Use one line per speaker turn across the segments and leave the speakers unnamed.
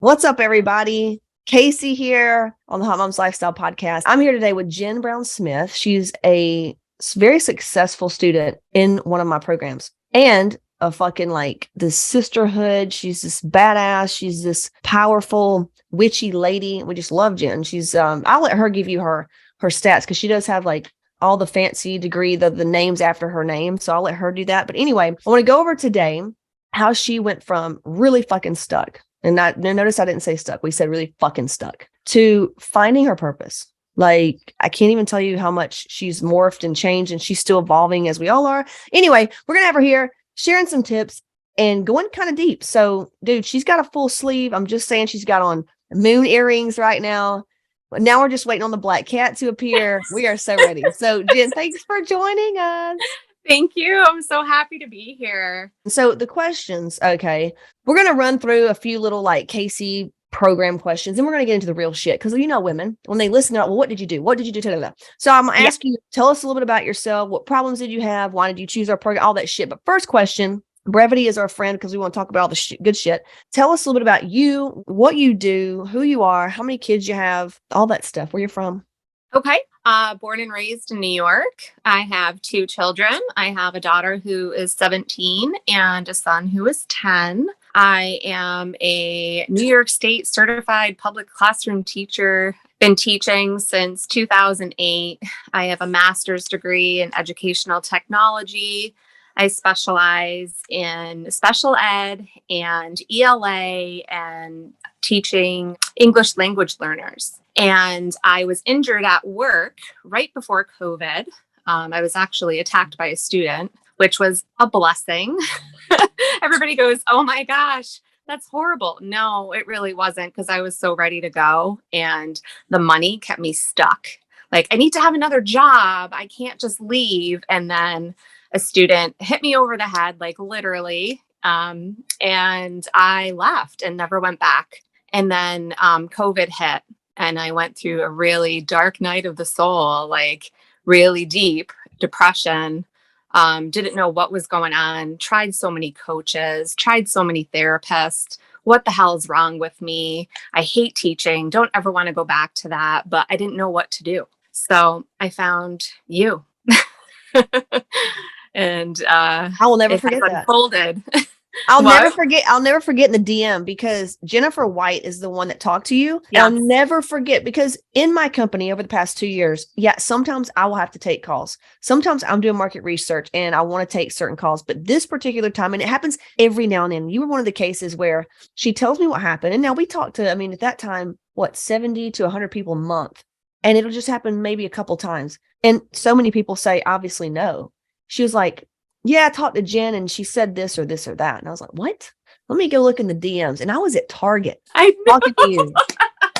What's up, everybody? Casey here on the Hotmomz Lifestyle Podcast. I'm here today with Jen Brown Smith. She's a very successful student in one of my programs and a fucking like this sisterhood. She's this badass. She's this powerful, witchy lady. We just love Jen. She's I'll let her give you her stats because she does have like all the fancy degree, the names after her name. So I'll let her do that. But anyway, I want to go over today how she went from really fucking stuck. And notice I didn't say stuck. We said really fucking stuck to finding her purpose. Like, I can't even tell you how much she's morphed and changed, and she's still evolving as we all are. Anyway, we're going to have her here sharing some tips and going kind of deep. So, dude, she's got a full sleeve. I'm just saying she's got on moon earrings right now. But now we're just waiting on the black cat to appear. We are so ready. So, Jen, thanks for joining us.
Thank you. I'm so happy to be here.
So the questions, okay, we're going to run through a few little like Casey program questions, and we're going to get into the real shit. Because, you know, women, when they listen, they're like, well, what did you do? What did you do? So I'm going to ask you, tell us a little bit about yourself. What problems did you have? Why did you choose our program? All that shit. But first question, brevity is our friend because we want to talk about all the good shit. Tell us a little bit about you, what you do, who you are, how many kids you have, all that stuff, where you're from.
Okay. Born and raised in New York. I have 2 children. I have a daughter who is 17 and a son who is 10. I am a New York State certified public classroom teacher. Been teaching since 2008. I have a master's degree in educational technology. I specialize in special ed and ELA and teaching English language learners. And I was injured at work right before COVID. I was actually attacked by a student, which was a blessing. Everybody goes, oh my gosh, that's horrible. No, it really wasn't, because I was so ready to go and the money kept me stuck. Like, I need to have another job. I can't just leave. And then a student hit me over the head, like literally. And I left and never went back. And then COVID hit. And I went through a really dark night of the soul, like really deep depression. Didn't know what was going on. Tried so many coaches, tried so many therapists. What the hell is wrong with me? I hate teaching. Don't ever want to go back to that. But I didn't know what to do. So I found you. And
I will never forget that.
Unfolded.
I'll never forget in the DM, because Jennifer White is the one that talked to you. Yes. I'll never forget, because in my company over the past 2 years, sometimes I will have to take calls. Sometimes I'm doing market research and I want to take certain calls, but this particular time, and it happens every now and then, you were one of the cases where she tells me what happened. And now we talk to, at that time, 70 to 100 people a month. And it'll just happen maybe a couple times. And so many people say, obviously, no. She was like, yeah, I talked to Jen and she said this or this or that. And I was like, what? Let me go look in the DMs. And I was at Target talking to you.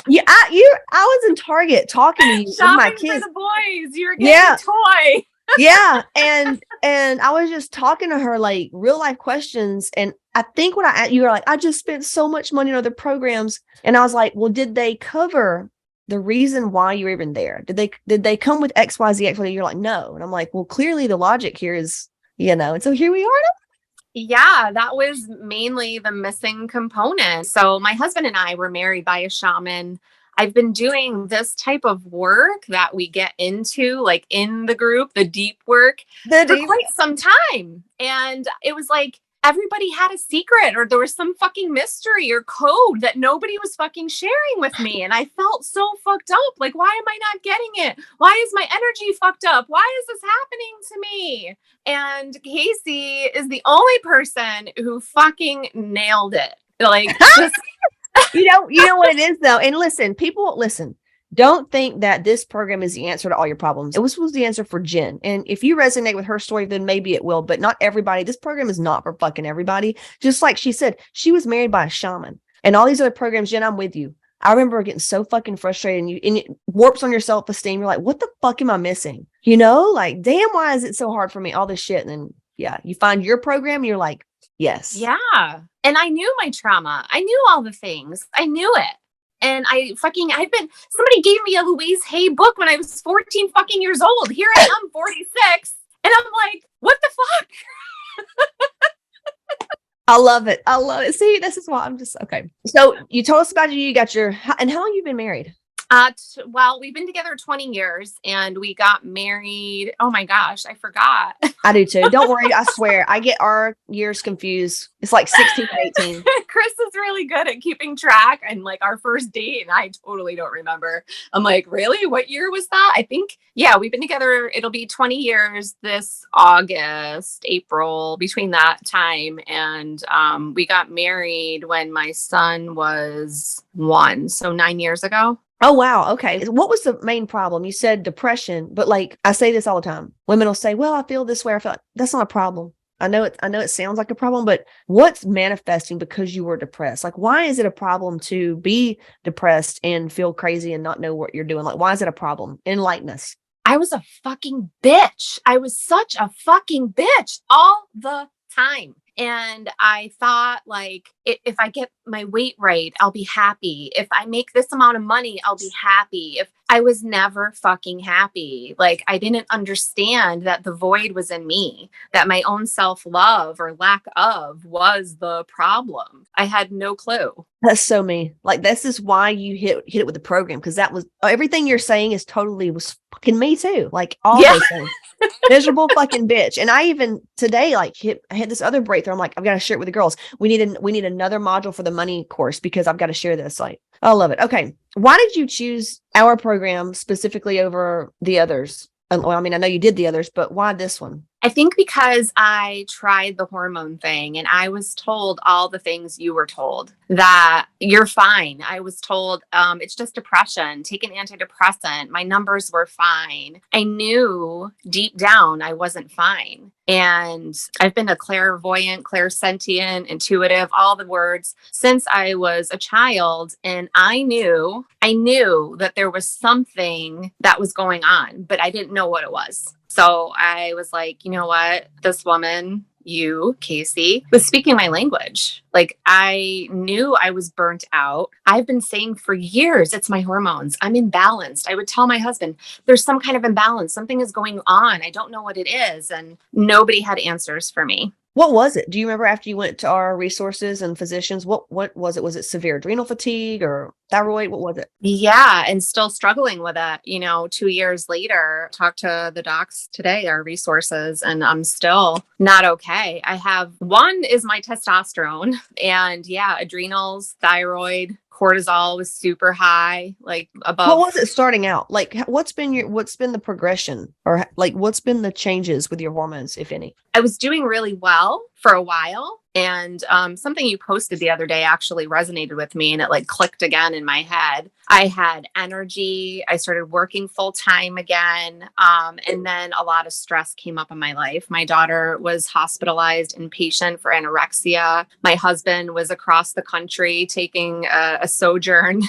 Yeah, I was in Target talking to you
shopping
with my kids.
For the boys. You were getting a toy.
Yeah. And I was just talking to her like real life questions. And I think you were like, I just spent so much money on other programs. And I was like, well, did they cover the reason why you're even there? Did they come with XYZ? You're like, no. And I'm like, well, clearly the logic here is, and so here we are.
Yeah, that was mainly the missing component. So my husband and I were married by a shaman. I've been doing this type of work that we get into, like in the group, the deep work, for quite some time. And it was like, everybody had a secret, or there was some fucking mystery or code that nobody was fucking sharing with me. And I felt so fucked up. Like, why am I not getting it? Why is my energy fucked up? Why is this happening to me? And Casey is the only person who fucking nailed it. Like, just
you know what it is though. And listen, don't think that this program is the answer to all your problems. It was the answer for Jen. And if you resonate with her story, then maybe it will, but not everybody. This program is not for fucking everybody. Just like she said, she was married by a shaman and all these other programs. Jen, I'm with you. I remember getting so fucking frustrated, and it warps on your self-esteem. You're like, what the fuck am I missing? Like, damn, why is it so hard for me? All this shit. And then, you find your program. You're like, yes.
Yeah. And I knew my trauma. I knew all the things. I knew it. And somebody gave me a Louise Hay book when I was 14 fucking years old. Here I am, 46. And I'm like, what the fuck?
I love it. I love it. See, this is why I'm just okay. So you told us about you got your, and how long you been married?
Well, we've been together 20 years and we got married. Oh my gosh, I forgot.
I do too. Don't worry. I swear. I get our years confused. It's like 16 and 18.
Chris is really good at keeping track and like our first date, and I totally don't remember. I'm like, really? What year was that? I think, yeah, we've been together. It'll be 20 years this August, April, between that time. And we got married when my son was 1. So 9 years ago.
Oh, wow. Okay. What was the main problem? You said depression, but like I say this all the time. Women will say, well, I feel this way. I feel like that's not a problem. I know it sounds like a problem, but what's manifesting because you were depressed? Like, why is it a problem to be depressed and feel crazy and not know what you're doing? Like, why is it a problem? Enlighten us.
I was a fucking bitch. I was such a fucking bitch all the time. And I thought, like, if I get my weight right, I'll be happy. If I make this amount of money, I'll be happy. If I was never fucking happy. Like, I didn't understand that the void was in me, that my own self-love or lack of was the problem. I had no clue.
That's so me. Like, this is why you hit it with the program. Cause that was everything you're saying is totally was fucking me too. Like all those things. Miserable fucking bitch. And I even today, like I had this other breakthrough. I'm like, I've got to share it with the girls. We need another module for the money course because I've got to share this. Like, I love it. Okay. Why did you choose our program specifically over the others? Well, I mean, I know you did the others, but why this one?
I think because I tried the hormone thing and I was told all the things you were told, that you're fine. I was told it's just depression, take an antidepressant. My numbers were fine. I knew deep down I wasn't fine. And I've been a clairvoyant, clairsentient, intuitive, all the words since I was a child. And I knew that there was something that was going on, but I didn't know what it was. So I was like, you know what? This woman, you, Casey, was speaking my language. Like, I knew I was burnt out. I've been saying for years, it's my hormones. I'm imbalanced. I would tell my husband, there's some kind of imbalance. Something is going on. I don't know what it is. And nobody had answers for me.
What was it? Do you remember after you went to our resources and physicians? What was it? Was it severe adrenal fatigue or thyroid? What was it?
Yeah. And still struggling with it. 2 years later, talked to the docs today, our resources, and I'm still not okay. I have one is my testosterone and adrenals, thyroid, cortisol was super high, like above.
What was it starting out? Like, what's been the progression or like, what's been the changes with your hormones, if any?
I was doing really well for a while. And something you posted the other day actually resonated with me and it like clicked again in my head. I had energy. I started working full time again. And then a lot of stress came up in my life. My daughter was hospitalized inpatient for anorexia. My husband was across the country taking a sojourn.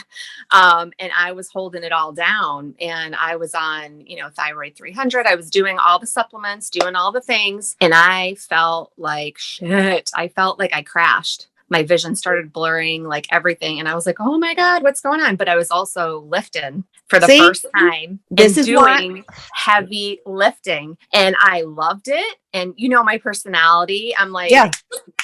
And I was holding it all down. And I was on, thyroid 300. I was doing all the supplements, doing all the things. And I felt like shit. I felt like I crashed. My vision started blurring, like everything. And I was like, oh my God, what's going on? But I was also lifting for the first time.
This is
doing heavy lifting. And I loved it. And my personality, I'm like,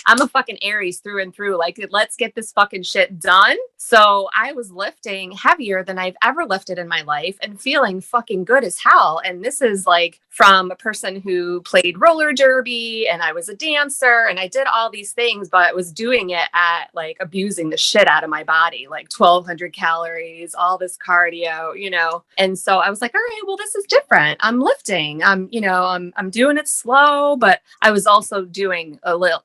I'm a fucking Aries through and through. Like, let's get this fucking shit done. So I was lifting heavier than I've ever lifted in my life and feeling fucking good as hell. And this is like from a person who played roller derby and I was a dancer and I did all these things, but was doing it at like abusing the shit out of my body, like 1,200 calories, all this cardio, And so I was like, all right, well, this is different. I'm lifting. I'm doing it slow. But I was also doing a lot,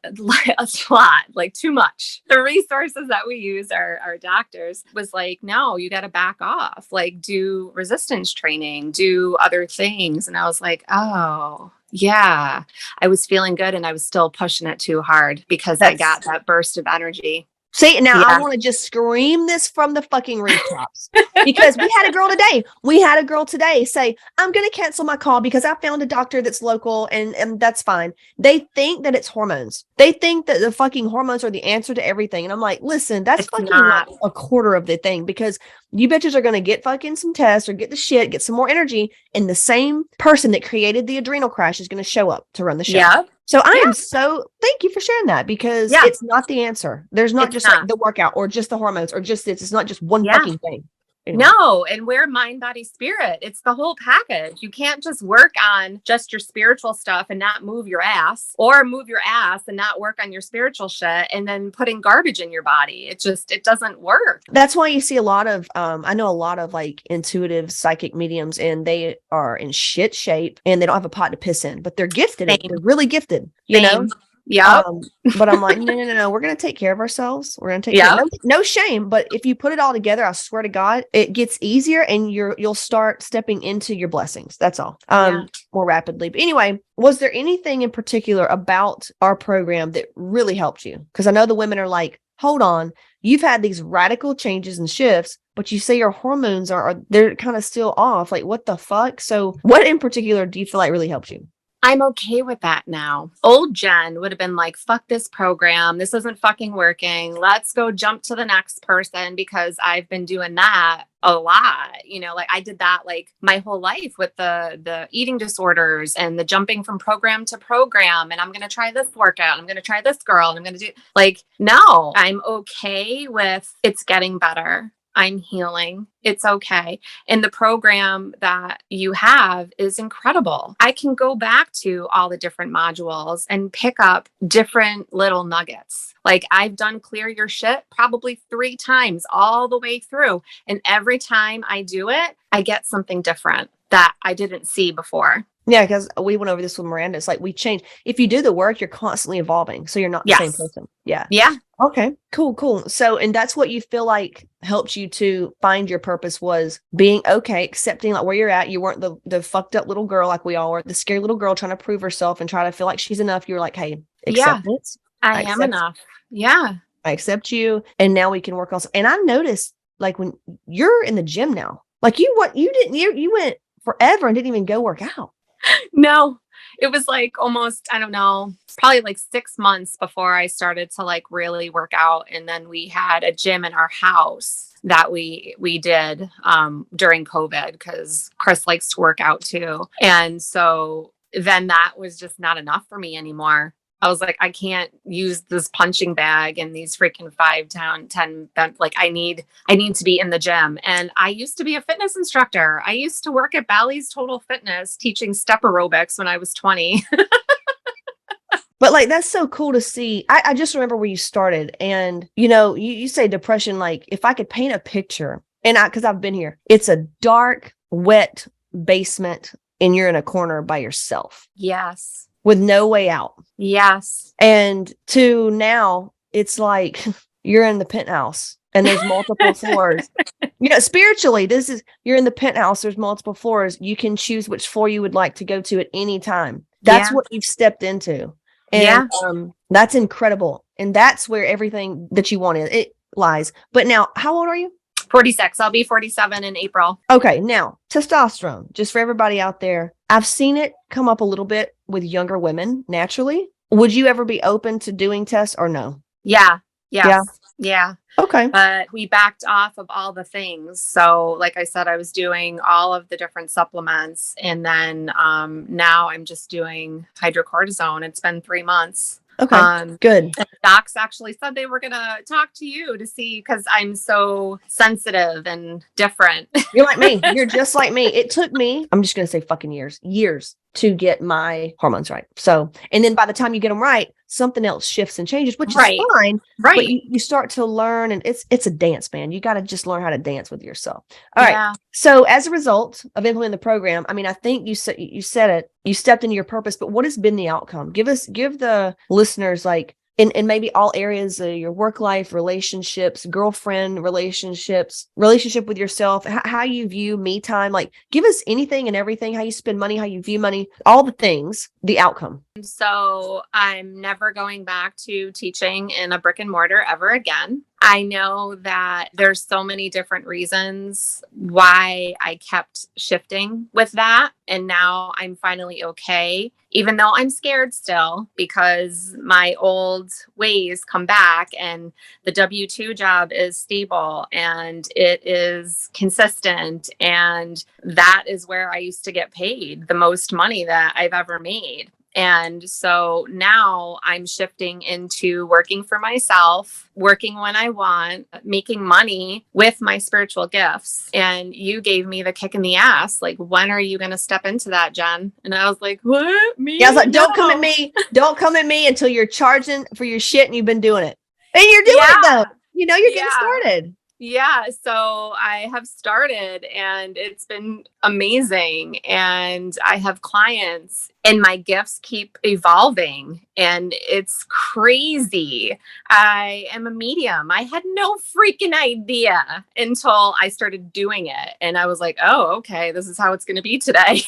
like too much. The resources that we use, our doctors, was like, no, you got to back off, like do resistance training, do other things. And I was like, oh, yeah, I was feeling good and I was still pushing it too hard because I got that burst of energy.
See, now I want to just scream this from the fucking rooftops because we had a girl today say, I'm going to cancel my call because I found a doctor that's local and that's fine. They think that it's hormones. They think that the fucking hormones are the answer to everything. And I'm like, listen, that's fucking like a quarter of the thing because you bitches are going to get fucking some tests or get the shit, get some more energy. And the same person that created the adrenal crash is going to show up to run the show.
Yeah.
So thank you for sharing that, because
Yeah,
it's not the answer. There's not
it's
just like
not.
the workout or just the hormones or just this. It's not just one
Yeah.
fucking thing. Anyway.
No, and we're mind, body, spirit. It's the whole package. You can't just work on just your spiritual stuff and not move your ass, or move your ass and not work on your spiritual shit and then putting garbage in your body. It doesn't work.
That's why you see a lot of, I know a lot of like intuitive psychic mediums, and they are in shit shape and they don't have a pot to piss in, but they're gifted.
Same.
They're really gifted, you know?
Yeah.
But I'm like, no. We're going to take care of ourselves. We're going to take
Yeah.
care. No shame. But if you put it all together, I swear to God, it gets easier and you'll start stepping into your blessings. That's all. More rapidly. But anyway, was there anything in particular about our program that really helped you? Because I know the women are like, hold on, you've had these radical changes and shifts, but you say your hormones they're kind of still off. Like, what the fuck? So what in particular do you feel like really helped you?
I'm okay with that now. Old Jen would have been like, fuck this program. This isn't fucking working. Let's go jump to the next person, because I've been doing that a lot. You know, like I did that like my whole life with the eating disorders and the jumping from program to program. And I'm going to try this workout. I'm going to try this girl. And I'm going to do like, no, I'm okay with it's getting better. I'm healing. It's okay. And the program that you have is incredible. I can go back to all the different modules and pick up different little nuggets. Like I've done Clear Your Shit probably 3 times all the way through. And every time I do it, I get something different that I didn't see before.
Yeah, because we went over this with Miranda. It's like we change. If you do the work, you're constantly evolving. So you're not the same person. Yeah.
Yeah.
Okay, cool. So, and that's what you feel like helped you to find your purpose, was being okay, accepting like where you're at. You weren't the fucked up little girl like we all were, the scary little girl trying to prove herself and try to feel like she's enough. You were like, hey, acceptance.
I am enough. Yeah.
I accept you. And now we can work on. And I noticed like when you're in the gym now, like you went forever and didn't even go work out.
No, it was like almost, I don't know, probably like 6 months before I started to like really work out. And then we had a gym in our house that we did during COVID, because Chris likes to work out too. And so then that was just not enough for me anymore. I was like, I can't use this punching bag and these freaking 5, 10, like I need to be in the gym. And I used to be a fitness instructor. I used to work at Bally's Total Fitness teaching step aerobics when I was 20.
But like, that's so cool to see. I just remember where you started, and you say depression, like if I could paint a picture, and because I've been here, it's a dark, wet basement and you're in a corner by yourself.
Yes.
With no way out.
Yes.
And to now, it's like you're in the penthouse and there's multiple floors. Spiritually, you're in the penthouse. There's multiple floors. You can choose which floor you would like to go to at any time. That's what you've stepped into. And that's incredible. And that's where everything that you want it lies. But now, how old are you?
46. I'll be 47 in April.
Okay. Now, testosterone, just for everybody out there, I've seen it come up a little bit with younger women naturally. Would you ever be open to doing tests or no?
Yeah. Yes. Yeah.
Okay.
But we backed off of all the things. So like I said, I was doing all of the different supplements. And then now I'm just doing hydrocortisone. It's been 3 months.
Okay. Good.
And docs actually said they were going to talk to you to see, because I'm so sensitive and different.
You're like me. You're just like me. It took me, I'm just going to say fucking years to get my hormones right. So, and then by the time you get them right, something else shifts and changes, which is fine.
Right.
But you start to learn, and it's a dance, man. You got to just learn how to dance with yourself. All right. So as a result of implementing the program, I mean, I think you said it, you stepped into your purpose, but what has been the outcome? Give the listeners like, in maybe all areas of your work life, relationships, girlfriend relationships, relationship with yourself, how you view me time, like give us anything and everything, how you spend money, how you view money, all the things, the outcome.
So I'm never going back to teaching in a brick and mortar ever again. I know that there's so many different reasons why I kept shifting with that. And now I'm finally okay, even though I'm scared still, because my old ways come back and the W-2 job is stable and it is consistent. And that is where I used to get paid the most money that I've ever made. And so now I'm shifting into working for myself, working when I want, making money with my spiritual gifts. And you gave me the kick in the ass. Like, when are you going to step into that, Jen? And I was like, what? Me?
Yeah, I was like, don't come at
No.
me. Don't come at me until you're charging for your shit and you've been doing it. And you're doing it though. You know, you're getting started.
Yeah. So I have started and it's been amazing. And I have clients and my gifts keep evolving and it's crazy. I am a medium. I had no freaking idea until I started doing it. And I was like, oh, okay, this is how it's going to be today.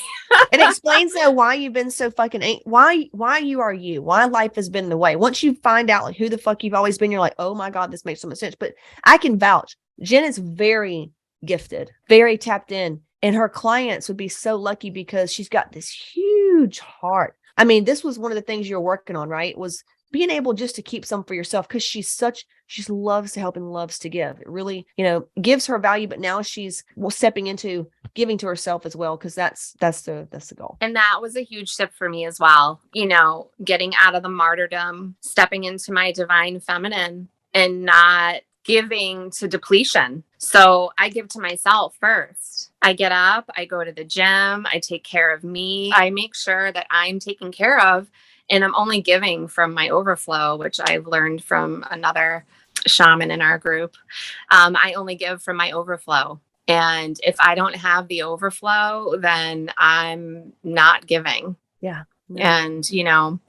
It explains though why you've been so fucking why you are you, why life has been the way. Once you find out like who the fuck you've always been, you're like, oh my God, this makes so much sense. But I can vouch, Jen is very gifted, very tapped in, and her clients would be so lucky because she's got this huge heart. I mean, this was one of the things you're working on, right? Was being able just to keep some for yourself because she loves to help and loves to give. It really, gives her value, but now she's stepping into giving to herself as well because that's the goal.
And that was a huge shift for me as well. Getting out of the martyrdom, stepping into my divine feminine and not giving to depletion. So I give to myself first. I get up, I go to the gym, I take care of me. I make sure that I'm taken care of and I'm only giving from my overflow, which I've learned from another shaman in our group. I only give from my overflow. And if I don't have the overflow, then I'm not giving.
Yeah.
And,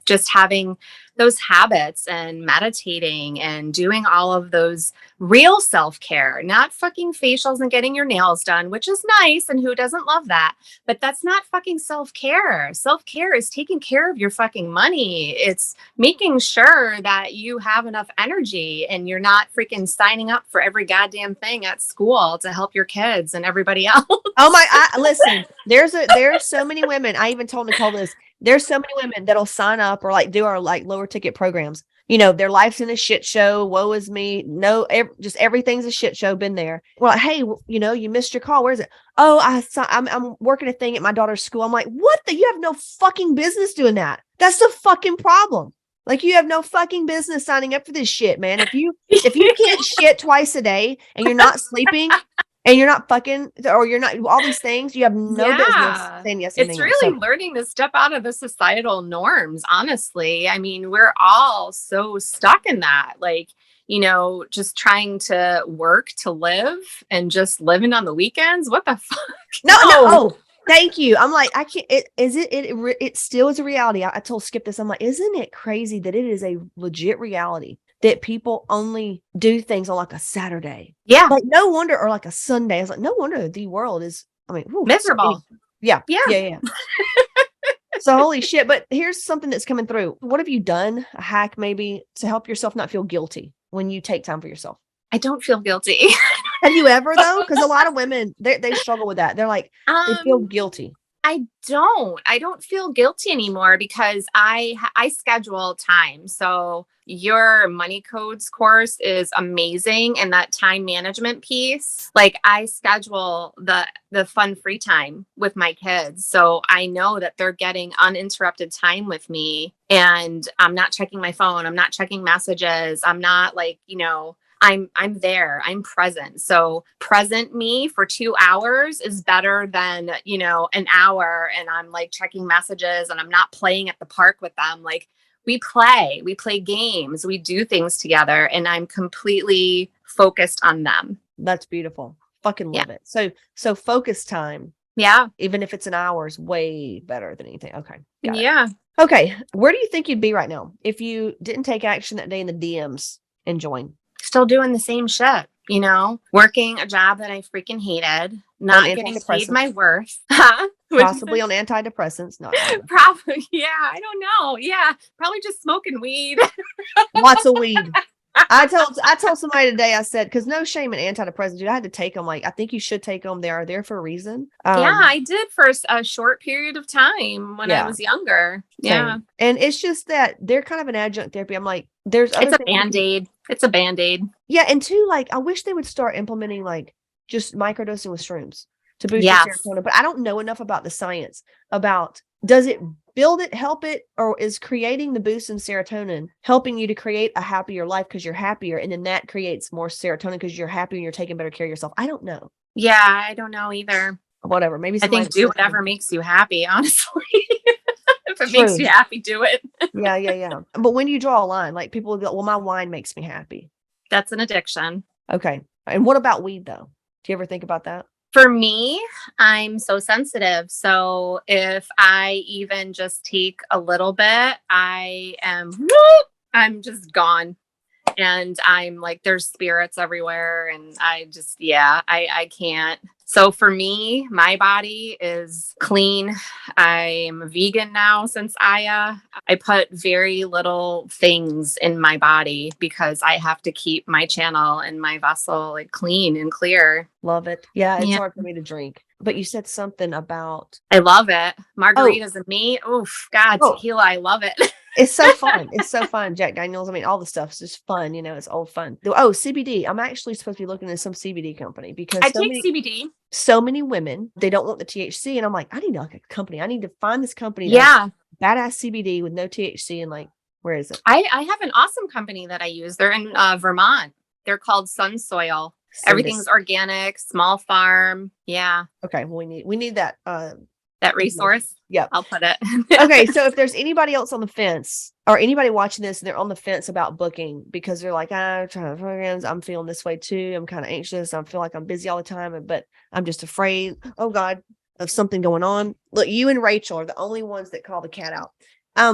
just having those habits and meditating and doing all of those real self-care, not fucking facials and getting your nails done, which is nice. And who doesn't love that? But that's not fucking self-care. Self-care is taking care of your fucking money. It's making sure that you have enough energy and you're not freaking signing up for every goddamn thing at school to help your kids and everybody else.
Oh listen, there's so many women. I even told Nicole this. There's so many women that'll sign up or do our lower ticket programs. Their life's in a shit show. Woe is me. No, just everything's a shit show. Been there. Well, like, hey, you missed your call. Where is it? Oh, I'm working a thing at my daughter's school. I'm like, what? You have no fucking business doing that. That's the fucking problem. Like, you have no fucking business signing up for this shit, man. If you can't shit twice a day and you're not sleeping. And you're not fucking, or you're not, all these things, you have no business saying yes.
It's really learning to step out of the societal norms, honestly. I mean, we're all so stuck in that, just trying to work to live and just living on the weekends. What the fuck?
No. Oh, thank you. I'm like, I can't, it still is a reality. I told Skip this. I'm like, isn't it crazy that it is a legit reality that people only do things on a Saturday?
Yeah.
Like, no wonder, or a Sunday. I was like, no wonder the world is,
miserable.
Yeah. So holy shit. But here's something that's coming through. What have you done? A hack maybe to help yourself not feel guilty when you take time for yourself?
I don't feel guilty.
Have you ever though? Because a lot of women, they struggle with that. They're like, they feel guilty.
I don't feel guilty anymore because I schedule time. So your money codes course is amazing. And that time management piece, I schedule the fun free time with my kids. So I know that they're getting uninterrupted time with me and I'm not checking my phone. I'm not checking messages. I'm not I'm there. I'm present. So present me for 2 hours is better than, an hour and I'm checking messages and I'm not playing at the park with them. We play games, we do things together and I'm completely focused on them.
That's beautiful. Fucking love it. So focus time.
Yeah.
Even if it's an hour is way better than anything. Okay.
Yeah.
Okay. Where do you think you'd be right now if you didn't take action that day in the DMs and join?
Still doing the same shit, working a job that I freaking hated, not getting paid my worth.
Possibly on antidepressants. No.
Probably. Yeah. I don't know. Yeah. Probably just smoking weed.
Lots of weed. I told somebody today, I said, because no shame in antidepressants, dude. I had to take them. I think you should take them. They are there for a reason.
Yeah, I did for a short period of time when I was younger. Yeah.
Same. And it's just that they're kind of an adjunct therapy. I'm like, there's other
It's a Band-Aid. It's a Band-Aid.
Yeah. And two, I wish they would start implementing just microdosing with shrooms to boost your serotonin. But I don't know enough about the science about does it build it, help it, or is creating the boost in serotonin helping you to create a happier life because you're happier, and then that creates more serotonin because you're happy and you're taking better care of yourself? I don't know.
Yeah, I don't know either.
Whatever. Maybe
I think do whatever makes you happy, honestly. If it makes you happy, do it.
Yeah. But when you draw a line, like people will go, well, my wine makes me happy.
That's an addiction.
Okay. And what about weed though? Do you ever think about that?
For me, I'm so sensitive. So if I even just take a little bit, I'm just gone. And I'm like, there's spirits everywhere. And I just, I can't. So for me, my body is clean. I'm vegan now since Aya. I put very little things in my body because I have to keep my channel and my vessel like clean and clear.
Love it. Yeah, it's hard for me to drink. But you said something about...
I love it. Margaritas and me. Oof, God, tequila. I love it.
It's so fun. It's so fun. Jack Daniels. I mean, all the stuff's just fun. You know, it's all fun. Oh, CBD. I'm actually supposed to be looking at some CBD company because
I take CBD.
So many women, they don't want the THC. And I'm like, I need like a company. I need to find this company.
Yeah.
Badass CBD with no THC. And like, where is it?
I have an awesome company that I use. They're in Vermont. They're called Sun Soil. Everything's organic, small farm. Yeah.
Okay. Well, we need that.
That resource.
Yeah.
I'll put it.
Okay. So if there's anybody else on the fence or anybody watching this and they're on the fence about booking because they're like, I'm trying to programs, I'm feeling this way too. I'm kind of anxious. I feel like I'm busy all the time, but I'm just afraid, oh God, of something going on. Look, you and Rachel are the only ones that call the cat out.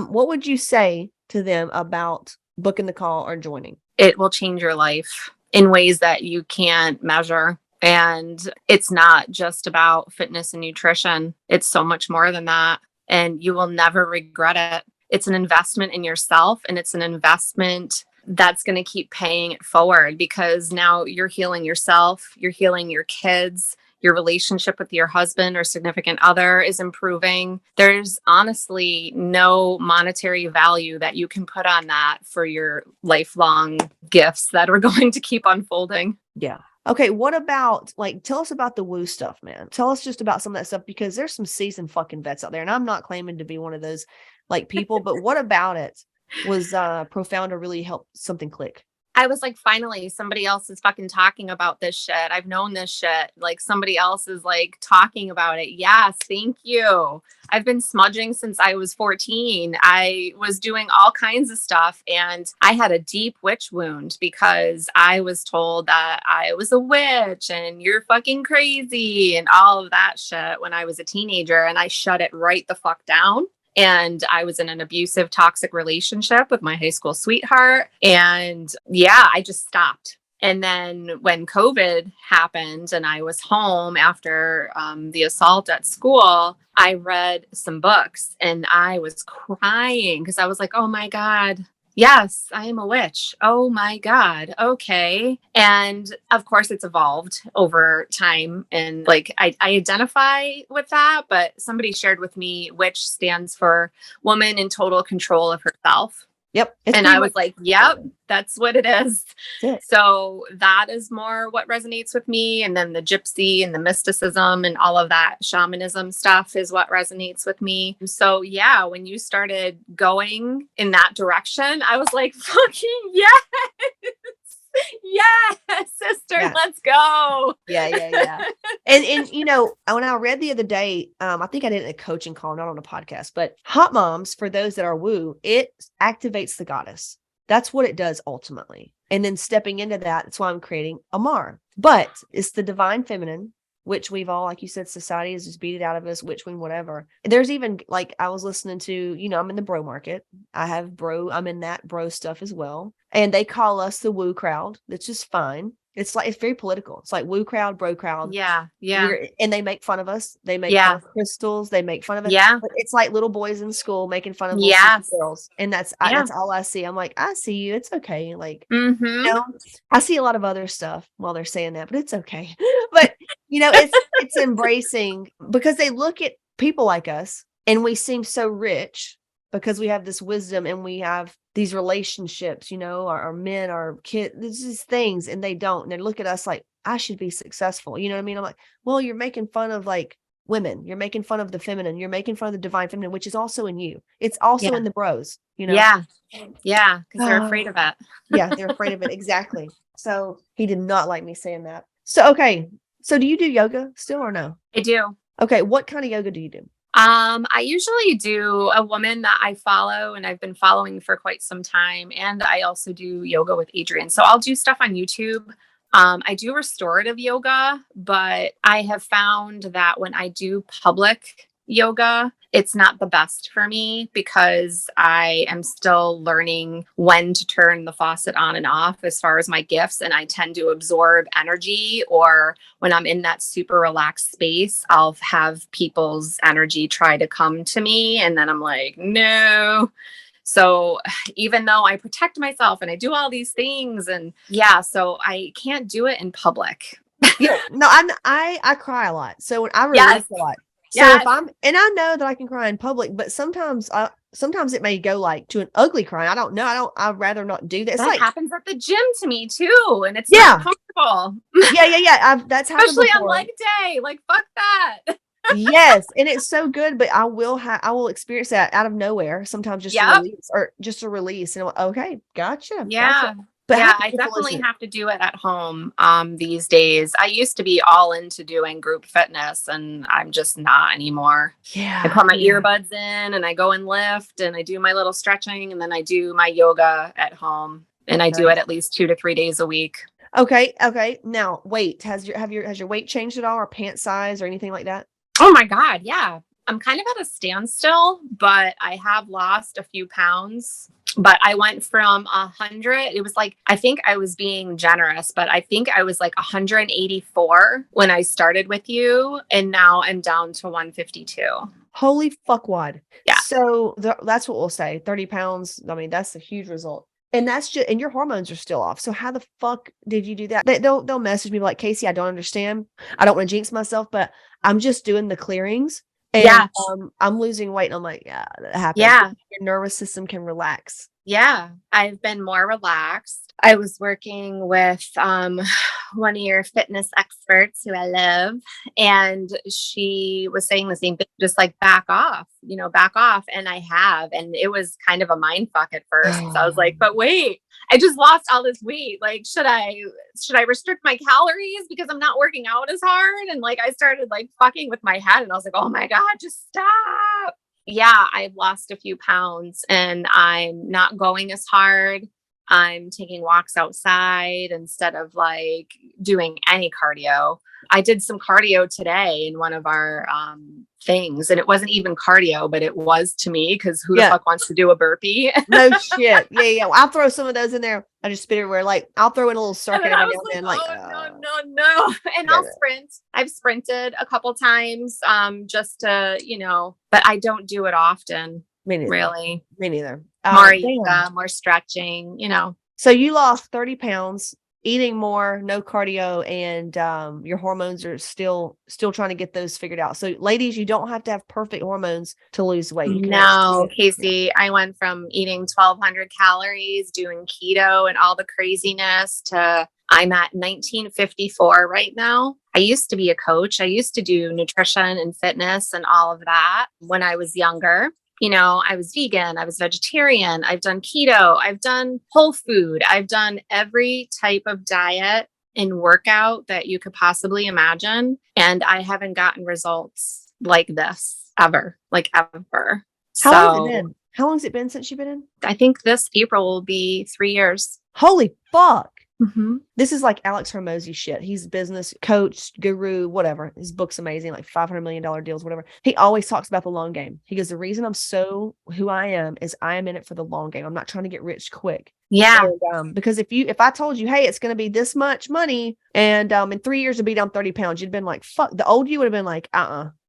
What would you say to them about booking the call or joining?
It will change your life in ways that you can't measure. And it's not just about fitness and nutrition. It's so much more than that. And you will never regret it. It's an investment in yourself, and it's an investment that's going to keep paying it forward because now you're healing yourself, you're healing your kids, your relationship with your husband or significant other is improving. There's honestly no monetary value that you can put on that for your lifelong gifts that are going to keep unfolding.
Yeah. Okay, what about, like, tell us about the woo stuff, man. Tell us just about some of that stuff because there's some seasoned fucking vets out there, and I'm not claiming to be one of those, like, people, but what about it was profound or really helped something click?
I was like, finally, somebody else is fucking talking about this shit. I've known this shit. Like somebody else is like talking about it. Yes, thank you. I've been smudging since I was 14. I was doing all kinds of stuff and I had a deep witch wound because I was told that I was a witch and you're fucking crazy and all of that shit when I was a teenager. And I shut it right the fuck down. And I was in an abusive, toxic relationship with my high school sweetheart. And yeah, I just stopped. And then when COVID happened and I was home after the assault at school, I read some books and I was crying because I was like, oh my God, yes, I am a witch. Oh my God. Okay. And of course it's evolved over time. And like, I identify with that, but somebody shared with me, witch stands for woman in total control of herself.
Yep.
And I was like, yep, that's what it is. So that is more what resonates with me. And then the Gypsy and the Mysticism and all of that shamanism stuff is what resonates with me. So yeah, when you started going in that direction, I was like, fucking yes. Yes, sister, let's go.
Yeah. And you know, when I read the other day, I think I did it in a coaching call, not on a podcast, but Hotmomz, for those that are woo, it activates the goddess. That's what it does ultimately. And then stepping into that's why I'm creating Amar. But it's the divine feminine, which we've all, like you said, society has just beat it out of us, witch wing, whatever. There's even, like, I was listening to, you know, I'm in the bro market. I'm in that bro stuff as well. And they call us the woo crowd. That's just fine. It's like, it's very political. It's like woo crowd, bro crowd.
Yeah.
And they make fun of us. They make fun of crystals. They make fun of it.
Yeah.
But it's like little boys in school making fun of little girls. And that's all I see. I'm like, I see you. It's okay. Like, you know, I see a lot of other stuff while they're saying that, but it's okay. But you know, it's embracing because they look at people like us and we seem so rich because we have this wisdom and we have these relationships, you know, our men, our kids, these things, and they don't. And they look at us like, I should be successful. You know what I mean? I'm like, well, you're making fun of like women. You're making fun of the feminine. You're making fun of the divine feminine, which is also in you. It's also
Yeah.
in the bros, you know?
Yeah. Yeah. Because they're afraid of it.
Yeah, they're afraid of it. Exactly. So he did not like me saying that. So, okay. So do you do yoga still or no?
I do.
Okay. What kind of yoga do you do?
I usually do a woman that I follow and I've been following for quite some time. And I also do yoga with Adrienne. So I'll do stuff on YouTube. I do restorative yoga, but I have found that when I do public yoga, it's not the best for me because I am still learning when to turn the faucet on and off as far as my gifts. And I tend to absorb energy, or when I'm in that super relaxed space, I'll have people's energy try to come to me. And then I'm like, no. So even though I protect myself and I do all these things, and yeah, so I can't do it in public.
Yeah, no, I cry a lot. So when I release
Yes.
a lot. So
Yes.
if and I know that I can cry in public, but sometimes it may go like to an ugly cry. I don't know. I'd rather not do that. It's
That
like,
happens at the gym to me too, and it's
Yeah.
not comfortable.
yeah. That's happened
Especially on
before.
leg day. Like, fuck that.
Yes, and it's so good, but I will experience that out of nowhere sometimes, just a release, and I'm like, okay, gotcha.
Yeah.
But
yeah,
how
I
painful is
definitely
it?
have to do it at home these days. I used to be all into doing group fitness, and I'm just not anymore.
Yeah,
I put my earbuds in and I go and lift and I do my little stretching, and then I do my yoga at home, and I do it at least 2 to 3 days a week.
Okay. Now, weight, has your weight changed at all, or pant size or anything like that?
Oh my God. Yeah. I'm kind of at a standstill, but I have lost a few pounds. But I went from 100. It was like, I think I was being generous, but I think I was like 184 when I started with you. And now I'm down to 152.
Holy fuckwad.
Yeah.
So that's what we'll say. 30 pounds. I mean, that's a huge result. And that's just, and your hormones are still off. So how the fuck did you do that? They'll message me like, Casey, I don't understand. I don't want to jinx myself, but I'm just doing the clearings. And I'm losing weight. And I'm like, yeah, that happens.
Yeah.
Your nervous system can relax.
Yeah. I've been more relaxed. I was working with one of your fitness experts who I love, and she was saying the same thing, just like back off. And I have, and it was kind of a mind fuck at first. So I was like, but wait, I just lost all this weight. Like, should I restrict my calories because I'm not working out as hard? And like, I started like fucking with my head, and I was like, oh my God, just stop. Yeah, I've lost a few pounds, and I'm not going as hard. I'm taking walks outside instead of like doing any cardio. I did some cardio today in one of our things, and it wasn't even cardio, but it was to me, because who the fuck wants to do a burpee?
No shit. Yeah. Well, I'll throw some of those in there. I just spit everywhere. Like, I'll throw in a little circuit every now and then. Like,
no. And I'll sprint. I've sprinted a couple times just to, but I don't do it often.
Me neither.
Really.
Me neither.
More yoga, more stretching,
So you lost 30 pounds, eating more, no cardio, and your hormones are still trying to get those figured out. So ladies, you don't have to have perfect hormones to lose weight.
No, Casey, I went from eating 1,200 calories, doing keto and all the craziness, to I'm at 1954 right now. I used to be a coach. I used to do nutrition and fitness and all of that when I was younger. I was vegan, I was vegetarian, I've done keto, I've done whole food, I've done every type of diet and workout that you could possibly imagine. And I haven't gotten results like this ever,
How long has it been? How long has it been since you've been in?
I think this April will be 3 years.
Holy fuck.
Mm-hmm.
This is like Alex Hormozzi shit. He's a business coach, guru, whatever. His book's amazing, like $500 million deals, whatever. He always talks about the long game. He goes, the reason I'm so who I am is I am in it for the long game. I'm not trying to get rich quick.
Yeah.
And, because if I told you, hey, it's going to be this much money, and in 3 years to be down 30 pounds, you'd been like, fuck. The old you would have been like,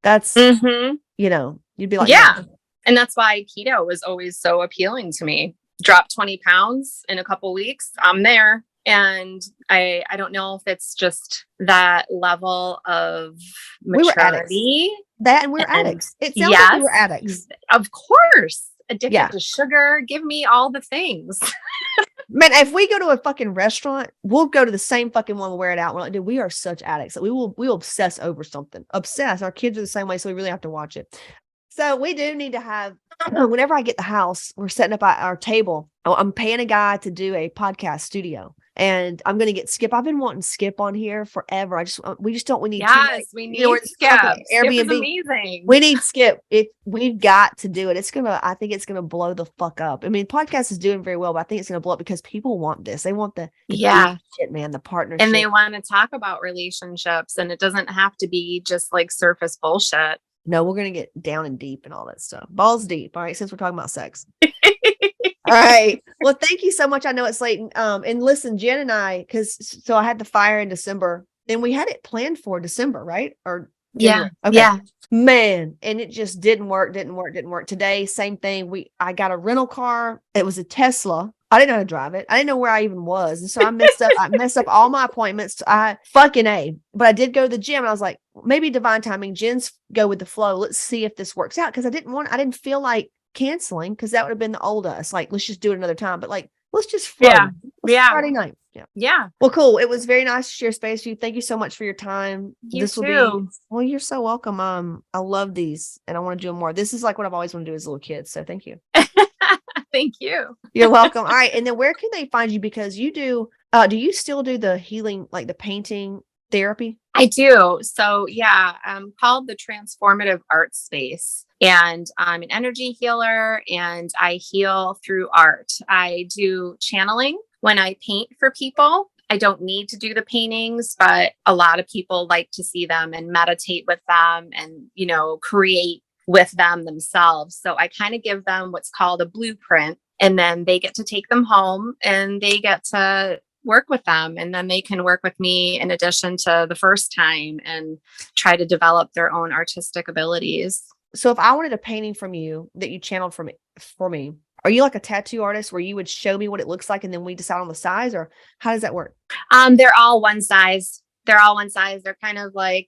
that's, you'd be like,
yeah. And that's why keto was always so appealing to me. Drop 20 pounds in a couple weeks, I'm there. And I don't know if it's just that level of maturity.
We're addicts. It sounds like we're addicts.
Of course. Addicted to sugar. Give me all the things.
Man, if we go to a fucking restaurant, we'll go to the same fucking one, we'll wear it out. We're like, dude, we are such addicts. We will obsess over something. Obsess. Our kids are the same way, so we really have to watch it. So we do need to have, whenever I get the house, we're setting up our table. I'm paying a guy to do a podcast studio. And I'm going to get Skip. I've been wanting Skip on here forever. We need too much.
We need
Skip.
Skip
Airbnb.
is amazing.
We need Skip. We've got to do it. I think it's going to blow the fuck up. I mean, podcast is doing very well, but I think it's going to blow up because people want this. They want the shit, man, the partnership.
And they want to talk about relationships, and it doesn't have to be just like surface bullshit.
No, we're going to get down and deep and all that stuff. Balls deep. All right. Since we're talking about sex. All right. Well, thank you so much. I know it's late. And listen, Jen and I, so I had the fire in December and we had it planned for December, right? Or January.
Yeah.
Okay.
Yeah.
Man. And it just didn't work. Today, same thing. I got a rental car. It was a Tesla. I didn't know how to drive it. I didn't know where I even was. And so I messed up all my appointments. I fucking A. But I did go to the gym and I was like, maybe divine timing. Jen's go with the flow. Let's see if this works out. Cause I didn't feel like canceling because that would have been the old us. Like, let's just do it another time. But like, let's just flow. Friday night. Yeah. Well, cool. It was very nice to share space with you. Thank you so much for your time. Well, you're so welcome. I love these and I want to do them more. This is like what I've always wanted to do as a little kid. So thank you.
Thank you.
You're welcome. All right. And then where can they find you? Because you do you still do the healing, like the painting therapy?
I do. So yeah, called the Transformative Art Space. And I'm an energy healer and I heal through art. I do channeling when I paint for people. I don't need to do the paintings, but a lot of people like to see them and meditate with them and, create with them themselves. So I kind of give them what's called a blueprint, and then they get to take them home and they get to work with them. And then they can work with me in addition to the first time and try to develop their own artistic abilities.
So if I wanted a painting from you that you channeled for me, are you like a tattoo artist where you would show me what it looks like and then we decide on the size, or how does that work?
They're all one size. They're kind of like,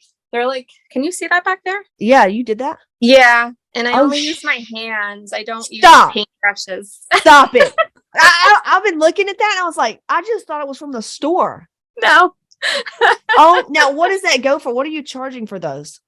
can you see that back there?
Yeah, you did that?
Yeah. And I only use my hands. I don't use paint brushes.
Stop it. I've been looking at that and I was like, I just thought it was from the store.
No.
Oh, now what does that go for? What are you charging for those?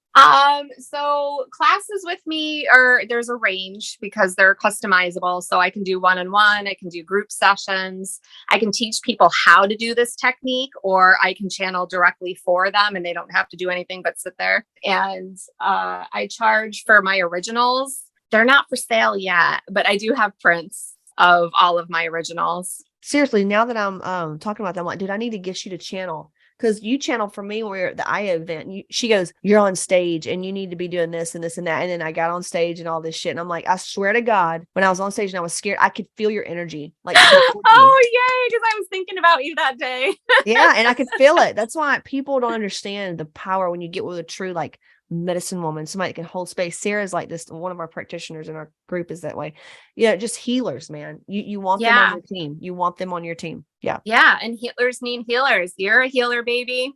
So classes with me there's a range because they're customizable. So I can do one-on-one, I can do group sessions. I can teach people how to do this technique, or I can channel directly for them and they don't have to do anything but sit there. And, I charge for my originals. They're not for sale yet, but I do have prints of all of my originals.
Seriously, now that I'm talking about that, I'm like, dude, I need to get you to channel. Because you channeled for me when we were at the IO event. She goes, you're on stage and you need to be doing this and this and that. And then I got on stage and all this shit. And I'm like, I swear to God, when I was on stage and I was scared, I could feel your energy. Like,
oh, yay. Because I was thinking about you that day.
Yeah. And I could feel it. That's why people don't understand the power when you get with a true, like, medicine woman, somebody that can hold space. Sarah's like this. One of our practitioners in our group is that way. Yeah. Just healers, man. You want them on your team. You want them on your team. Yeah.
Yeah. And healers need healers. You're a healer, baby.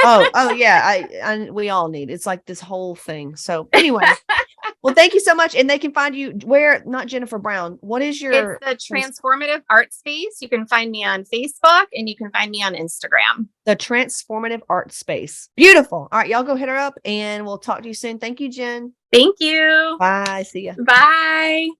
oh yeah. We all need. It's like this whole thing. So anyway, well, thank you so much. And they can find you where, not Jennifer Brown. What is your?
It's the Transformative Art Space. You can find me on Facebook and you can find me on Instagram.
The Transformative Art Space. Beautiful. All right. Y'all go hit her up and we'll talk to you soon. Thank you, Jen.
Thank you.
Bye. See ya.
Bye.